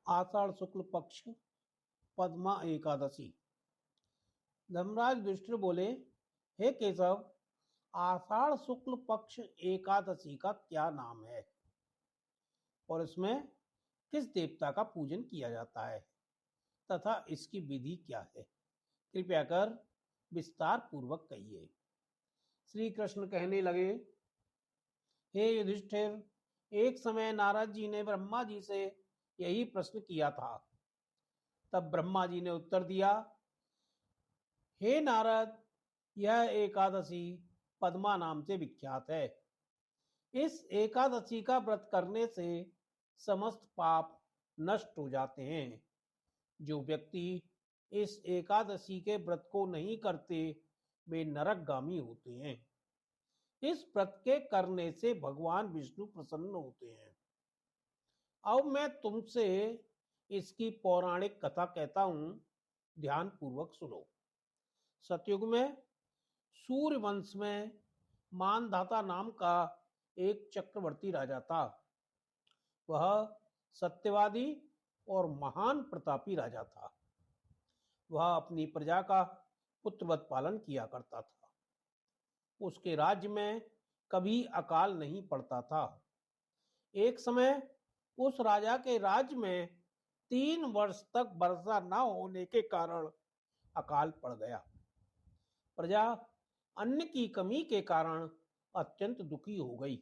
आषाढ़ शुक्ल पक्ष पद्मा एकादशी। धर्मराज युधिष्ठिर बोले, हे केशव, आषाढ़ शुक्ल पक्ष एकादशी का क्या नाम है और इसमें किस देवता का पूजन किया जाता है तथा इसकी विधि क्या है? कृपया कर विस्तार पूर्वक कहिए। श्री कृष्ण कहने लगे, हे युधिष्ठिर, एक समय नारद जी ने ब्रह्मा जी से यही प्रश्न किया था। तब ब्रह्मा जी ने उत्तर दिया, हे नारद, यह एकादशी पद्मा नाम से विख्यात है। इस एकादशी का व्रत करने से समस्त पाप नष्ट हो जाते हैं। जो व्यक्ति इस एकादशी के व्रत को नहीं करते वे नरकगामी होते हैं। इस व्रत के करने से भगवान विष्णु प्रसन्न होते हैं। अब मैं तुमसे इसकी पौराणिक कथा कहता हूं, ध्यान पूर्वक सुनो। सतयुग में सूर्य वंश में मानधाता नाम का एक चक्रवर्ती राजा था। वह सत्यवादी और महान प्रतापी राजा था। वह अपनी प्रजा का पुत्रवत पालन किया करता था। उसके राज्य में कभी अकाल नहीं पड़ता था। एक समय उस राजा के राज्य में 3 वर्ष तक वर्षा न होने के कारण अकाल पड़ गया। प्रजा अन्न की कमी के कारण अत्यंत दुखी हो गई।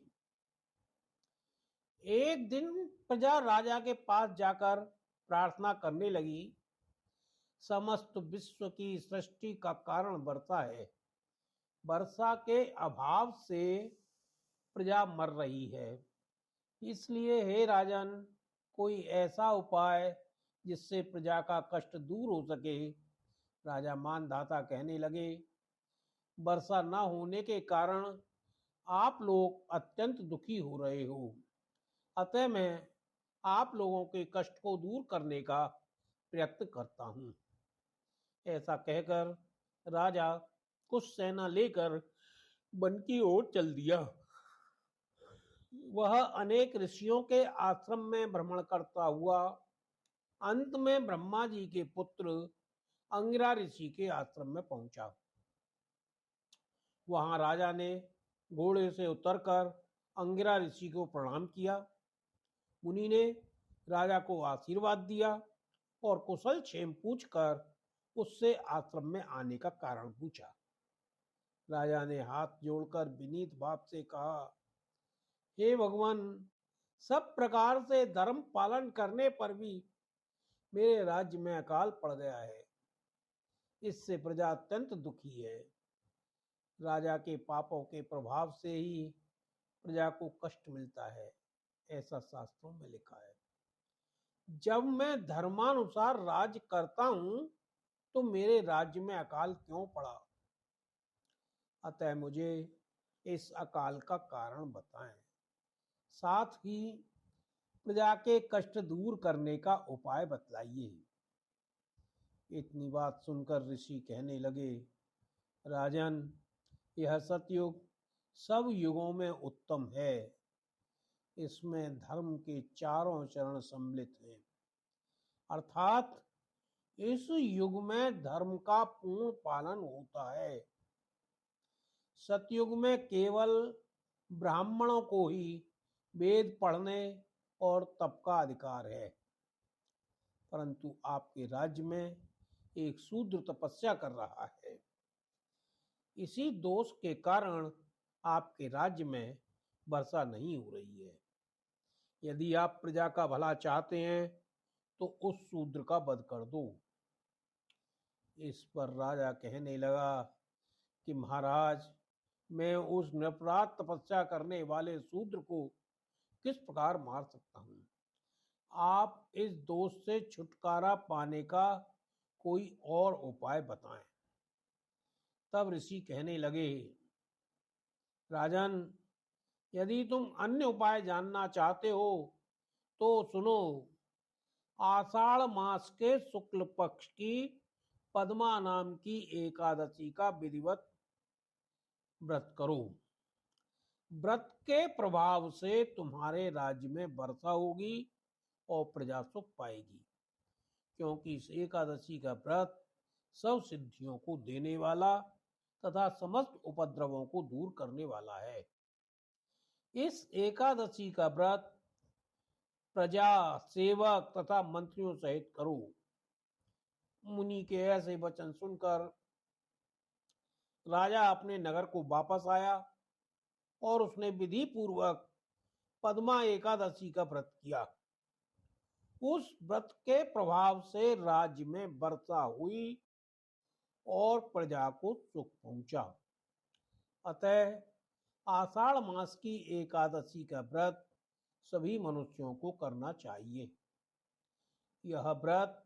एक दिन प्रजा राजा के पास जाकर प्रार्थना करने लगी, समस्त विश्व की सृष्टि का कारण वर्षा है। वर्षा के अभाव से प्रजा मर रही है। इसलिए हे राजन, कोई ऐसा उपाय जिससे प्रजा का कष्ट दूर हो सके। राजा मानधाता कहने लगे, वर्षा न होने के कारण आप लोग अत्यंत दुखी हो रहे हो, अतः मैं आप लोगों के कष्ट को दूर करने का प्रयत्न करता हूं। ऐसा कहकर राजा कुछ सेना लेकर वन की ओर चल दिया। वह अनेक ऋषियों के आश्रम में भ्रमण करता हुआ अंत में ब्रह्मा जी के पुत्र अंगिरा ऋषि के आश्रम में पहुंचा। वहां राजा ने घोड़े से उतरकर अंगिरा ऋषि को प्रणाम किया। मुनि ने राजा को आशीर्वाद दिया और कुशल क्षेम पूछकर उससे आश्रम में आने का कारण पूछा। राजा ने हाथ जोड़कर विनीत भाव से कहा, हे भगवान, सब प्रकार से धर्म पालन करने पर भी मेरे राज्य में अकाल पड़ गया है। इससे प्रजा अत्यंत दुखी है। राजा के पापों के प्रभाव से ही प्रजा को कष्ट मिलता है, ऐसा शास्त्रों में लिखा है। जब मैं धर्मानुसार राज्य करता हूं तो मेरे राज्य में अकाल क्यों पड़ा? अतः मुझे इस अकाल का कारण बताएं, साथ ही प्रजा के कष्ट दूर करने का उपाय बतलाइए। इतनी बात सुनकर ऋषि कहने लगे, राजन, यह सतयुग सब युगों में उत्तम है। इसमें धर्म के चारों चरण सम्मिलित हैं, अर्थात इस युग में धर्म का पूर्ण पालन होता है। सतयुग में केवल ब्राह्मणों को ही वेद पढ़ने और तप का अधिकार है, परंतु आपके राज्य में एक शूद्र तपस्या कर रहा है। इसी दोष के कारण आपके राज्य में वर्षा नहीं हो रही है। यदि आप प्रजा का भला चाहते हैं तो उस शूद्र का वध कर दो। इस पर राजा कहने लगा कि महाराज, मैं उस निरपराध तपस्या करने वाले शूद्र को किस प्रकार मार सकता हूं? आप इस दोष से छुटकारा पाने का कोई और उपाय बताएं। तब ऋषि कहने लगे, राजन, यदि तुम अन्य उपाय जानना चाहते हो तो सुनो। आषाढ़ मास के शुक्ल पक्ष की पद्मा नाम की एकादशी का विधिवत व्रत करो। व्रत के प्रभाव से तुम्हारे राज्य में वर्षा होगी और प्रजा सुख पाएगी, क्योंकि इस एकादशी का व्रत सब सिद्धियों को देने वाला तथा समस्त उपद्रवों को दूर करने वाला है। इस एकादशी का व्रत प्रजा, सेवक तथा मंत्रियों सहित करो। मुनि के ऐसे वचन सुनकर राजा अपने नगर को वापस आया और उसने विधि पूर्वक पद्मा एकादशी का व्रत किया। उस व्रत के प्रभाव से राज्य में वर्षा हुई और प्रजा को सुख पहुंचा। अतः आषाढ़ मास की एकादशी का व्रत सभी मनुष्यों को करना चाहिए। यह व्रत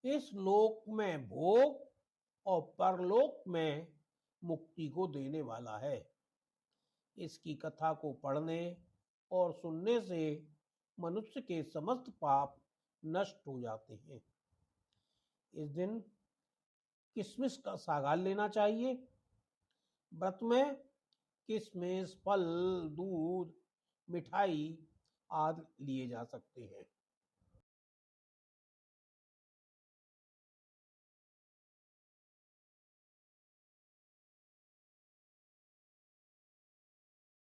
इस लोक में भोग और परलोक में मुक्ति को देने वाला है। इसकी कथा को पढ़ने और सुनने से मनुष्य के समस्त पाप नष्ट हो जाते हैं। इस दिन किशमिश का सागाल लेना चाहिए। व्रत में किशमिश, फल, दूध, मिठाई आदि लिए जा सकते हैं।